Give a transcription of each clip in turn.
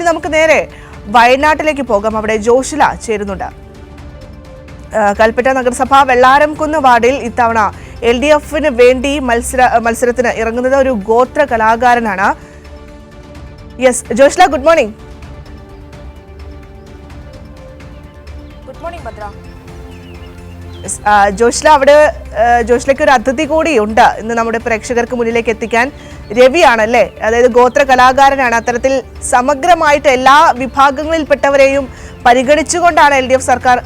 നമുക്ക് നേരെ വയനാട്ടിലേക്ക് പോകാം. അവിടെ ജോഷില ചേരുന്നുണ്ട്. കൽപ്പറ്റ നഗരസഭ വെള്ളാരംകുന്ന് വാർഡിൽ ഇത്തവണ LDFന് വേണ്ടി മത്സരത്തിന് ഇറങ്ങുന്നത് ഒരു ഗോത്ര കലാകാരനാണ്. Yes Joshila, good morning. Good morning Bhadra. Joshila, ജോഷിലയ്ക്ക് ഒരു അതിഥി കൂടി ഉണ്ട് ഇന്ന് നമ്മുടെ പ്രേക്ഷകർക്ക് മുന്നിലേക്ക് എത്തിക്കാൻ. രവിയാണല്ലേ, അതായത് ഗോത്ര കലാകാരനാണ്. അത്തരത്തിൽ സമഗ്രമായിട്ട് എല്ലാ വിഭാഗങ്ങളിൽപ്പെട്ടവരെയും പരിഗണിച്ചുകൊണ്ടാണ് LDF സർക്കാർ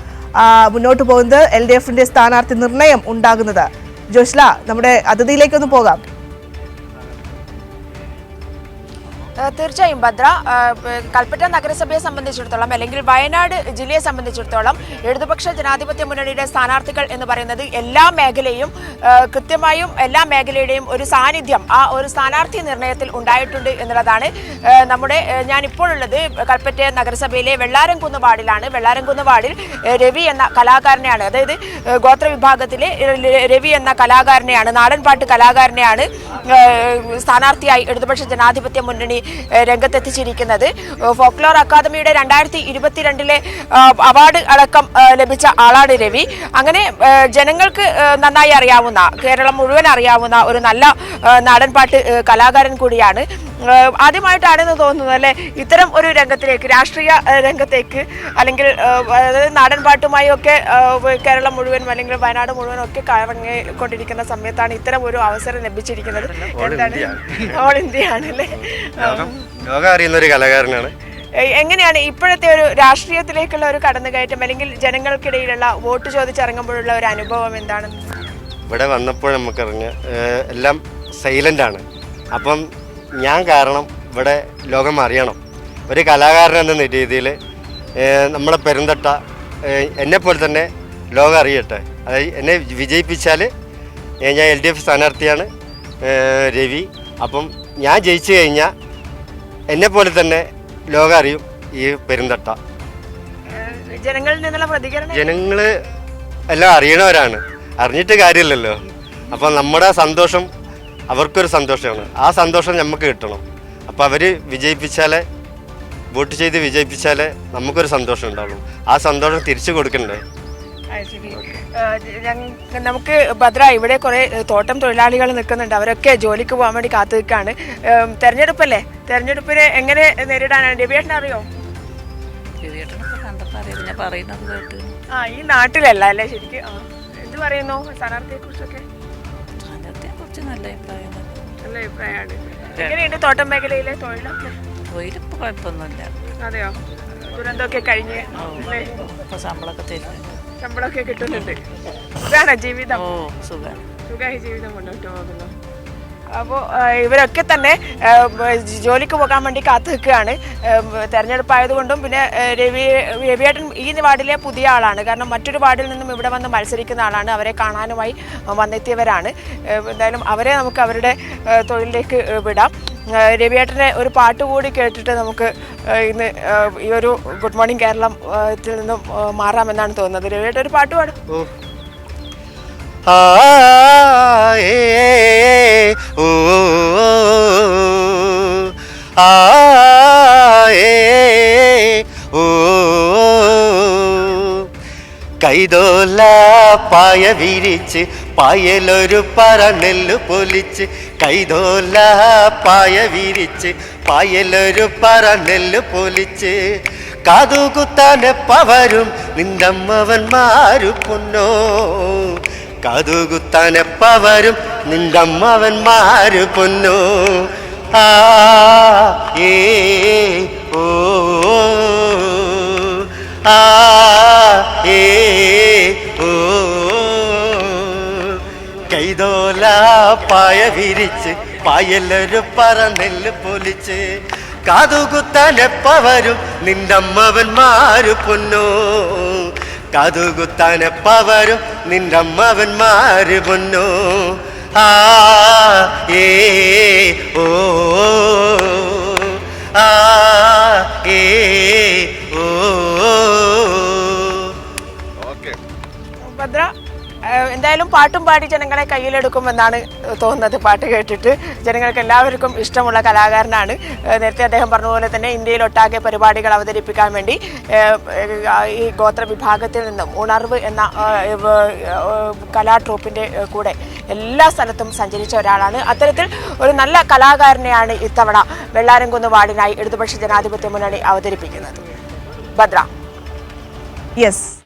മുന്നോട്ട് പോകുന്നത്. LDFന്റെ സ്ഥാനാർത്ഥി നിർണയം ഉണ്ടാകുന്നത്. ജോഷില, നമ്മുടെ അതിഥിയിലേക്കൊന്ന് പോകാം. തീർച്ചയായും ഭദ്ര, കൽപ്പറ്റ നഗരസഭയെ സംബന്ധിച്ചിടത്തോളം അല്ലെങ്കിൽ വയനാട് ജില്ലയെ സംബന്ധിച്ചിടത്തോളം ഇടതുപക്ഷ ജനാധിപത്യ മുന്നണിയുടെ സ്ഥാനാർത്ഥികൾ എന്ന് പറയുന്നത് എല്ലാ മേഖലയും കൃത്യമായും എല്ലാ മേഖലയുടെയും ഒരു സാന്നിധ്യം ആ ഒരു സ്ഥാനാർത്ഥി നിർണയത്തിൽ ഉണ്ടായിട്ടുണ്ട് എന്നുള്ളതാണ്. ഞാനിപ്പോൾ ഉള്ളത് കൽപ്പറ്റ നഗരസഭയിലെ വെള്ളാരംകുന്ന് വാർഡിലാണ്. വെള്ളാരംകുന്ന് വാർഡിൽ രവി എന്ന കലാകാരനെയാണ്, അതായത് ഗോത്ര വിഭാഗത്തിലെ രവി എന്ന കലാകാരനെയാണ്, നാടൻപാട്ട് കലാകാരനെയാണ് സ്ഥാനാർത്ഥിയായി ഇടതുപക്ഷ ജനാധിപത്യ മുന്നണി രംഗത്തെത്തിച്ചിരിക്കുന്നത്. ഫോക്ലോർ അക്കാദമിയുടെ 2022 അവാർഡ് അടക്കം ലഭിച്ച ആളാണ് രവി. അങ്ങനെ ജനങ്ങൾക്ക് നന്നായി അറിയാവുന്ന, കേരളം മുഴുവൻ അറിയാവുന്ന ഒരു നല്ല നാടൻപാട്ട് കലാകാരൻ കൂടിയാണ്. ആദ്യമായിട്ടാണെന്ന് തോന്നുന്നത് അല്ലെ ഇത്തരം ഒരു രംഗത്തിലേക്ക്, രാഷ്ട്രീയ രംഗത്തേക്ക്, അല്ലെങ്കിൽ നാടൻപാട്ടുമായി ഒക്കെ കേരളം മുഴുവൻ അല്ലെങ്കിൽ വയനാട് മുഴുവൻ ഒക്കെ കറങ്ങിക്കൊണ്ടിരിക്കുന്ന സമയത്താണ് ഇത്തരം ഒരു അവസരം ലഭിച്ചിരിക്കുന്നത്. ഓൾ ഇന്ത്യ ആണല്ലേ, ലോകം അറിയുന്ന ഒരു കലാകാരനാണ്. എങ്ങനെയാണ് ഇപ്പോഴത്തെ ഒരു രാഷ്ട്രീയത്തിലേക്കുള്ള ഒരു കടന്നുകയറ്റം, അല്ലെങ്കിൽ ജനങ്ങൾക്കിടയിലുള്ള വോട്ട് ചോദിച്ചിറങ്ങുമ്പോഴുള്ള ഒരു അനുഭവം എന്താണ്? ഇവിടെ വന്നപ്പോൾ നമുക്കറിഞ്ഞ എല്ലാം സൈലന്റ് ആണ്. അപ്പം ഞാൻ കാരണം ഇവിടെ ലോകം അറിയണം. ഒരു കലാകാരൻ എന്ന രീതിയിൽ നമ്മളെ പെരുന്തട്ട എന്നെപ്പോലെ തന്നെ ലോകം അറിയട്ടെ. അതായത് എന്നെ വിജയിപ്പിച്ചാൽ ഞാൻ LDF സ്ഥാനാർത്ഥിയാണ് രവി. അപ്പം ഞാൻ ജയിച്ചു കഴിഞ്ഞാൽ എന്നെപ്പോലെ തന്നെ ലോകം അറിയും ഈ പെരുന്തട്ട. ജനങ്ങളിൽ നിന്നുള്ള പ്രതികരണം, ജനങ്ങൾ എല്ലാം അറിയണവരാണ്, അറിഞ്ഞിട്ട് കാര്യമില്ലല്ലോ. അപ്പം നമ്മുടെ സന്തോഷം അവർക്കൊരു സന്തോഷമാണ്. ആ സന്തോഷം നമുക്ക് കിട്ടണം. അപ്പോൾ അവർ വിജയിപ്പിച്ചാലേ, വോട്ട് ചെയ്ത് വിജയിപ്പിച്ചാലേ നമുക്കൊരു സന്തോഷം ഉണ്ടാവുള്ളൂ. ആ സന്തോഷം തിരിച്ചു കൊടുക്കണ്ടേ? നമുക്ക് ഭദ്ര, ഇവിടെ കുറെ തോട്ടം തൊഴിലാളികൾ നിൽക്കുന്നുണ്ട്. അവരൊക്കെ ജോലിക്ക് പോകാൻ വേണ്ടി കാത്തു നിൽക്കുകയാണ്. തെരഞ്ഞെടുപ്പല്ലേ, തെരഞ്ഞെടുപ്പിനെ എങ്ങനെ നേരിടാനാണ്? രവിയേട്ടനെ അറിയോ? ഈ നാട്ടിലല്ല അല്ലേ ശരിക്കും? എന്ത് പറയുന്നു സ്ഥാനാർത്ഥിയെ കുറിച്ചൊക്കെ? നല്ല അഭിപ്രായമാണ്. എങ്ങനെയുണ്ട് തോട്ടം മേഖലയിലെ തൊഴിലൊക്കെ? തൊഴിലിപ്പോൾ കുഴപ്പമൊന്നുമില്ല. അതെയോ? ദുരന്തമൊക്കെ കഴിഞ്ഞ് ശമ്പളമൊക്കെ കിട്ടുന്നുണ്ട്. സുഖാണോ ജീവിതം? സുഖമായി ജീവിതം മുന്നോട്ട് പോകുന്നു. അപ്പോൾ ഇവരൊക്കെ തന്നെ ജോലിക്ക് പോകാൻ വേണ്ടി കാത്തു നിൽക്കുകയാണ്. തെരഞ്ഞെടുപ്പായതുകൊണ്ടും പിന്നെ രവിയേട്ടൻ ഈ വാർഡിലെ പുതിയ ആളാണ്. കാരണം മറ്റൊരു വാർഡിൽ നിന്നും ഇവിടെ വന്ന് മത്സരിക്കുന്ന ആളാണ്. അവരെ കാണാനുമായി വന്നെത്തിയവരാണ്. എന്തായാലും അവരെ നമുക്ക് അവരുടെ തൊഴിലിലേക്ക് വിടാം. രവിയേട്ടനെ ഒരു പാട്ട് കൂടി കേട്ടിട്ട് നമുക്ക് ഇന്ന് ഈ ഒരു ഗുഡ് മോർണിംഗ് കേരളത്തിൽ നിന്നും മാറാമെന്നാണ് തോന്നുന്നത്. രവിയേട്ടൻ ഒരു പാട്ട് പാടും. കൈതോല പായ വിരിച്ച് പായലൊരു പറനെല്ലു പൊലിച്ച്, കൈതോല പായ വിരിച്ച് പായലൊരു പറനെല്ലു പൊലിച്ച്, കാതുകുത്താനെപ്പവരും നിന്റമ്മവന്മാരു പൊന്നോ, കാതുകുത്താനെപ്പവരും നിന്റമ്മവന്മാരു പൊന്നോ. ആ ഏ ഓ ആ ഏ ഓ കൈതോല പായ വിരിച്ച് പായലൊരു പറനെല്ല് പൊലിച്ച്, കാതുകുത്താനെപ്പവരും നിന്റമ്മവന്മാരു പൊന്നോ, കാതുകുത്താനെപ്പവരും നിന്റമ്മവന്മാര് പൊന്നോ. ആ ഏ ഓ ആ ഏ ഓ. ഭദ്ര, എന്തായാലും എന്തായാലും പാട്ടും പാടി ജനങ്ങളെ കയ്യിലെടുക്കുമെന്നാണ് തോന്നുന്നത്. പാട്ട് കേട്ടിട്ട് ജനങ്ങൾക്ക് എല്ലാവർക്കും ഇഷ്ടമുള്ള കലാകാരനാണ്. നേരത്തെ അദ്ദേഹം പറഞ്ഞ പോലെ തന്നെ ഇന്ത്യയിലൊട്ടാകെ പരിപാടികൾ അവതരിപ്പിക്കാൻ വേണ്ടി ഈ ഗോത്ര വിഭാഗത്തിൽ നിന്നും ഉണർവ് എന്ന കലാ ട്രൂപ്പിൻ്റെ കൂടെ എല്ലാ സ്ഥലത്തും സഞ്ചരിച്ച ഒരാളാണ്. അത്തരത്തിൽ ഒരു നല്ല കലാകാരനെയാണ് ഇത്തവണ വെള്ളാരംകുന്ന് വാർഡിനായി ഇടതുപക്ഷ ജനാധിപത്യ മുന്നണി അവതരിപ്പിക്കുന്നത്. ഭദ്ര. യെസ്.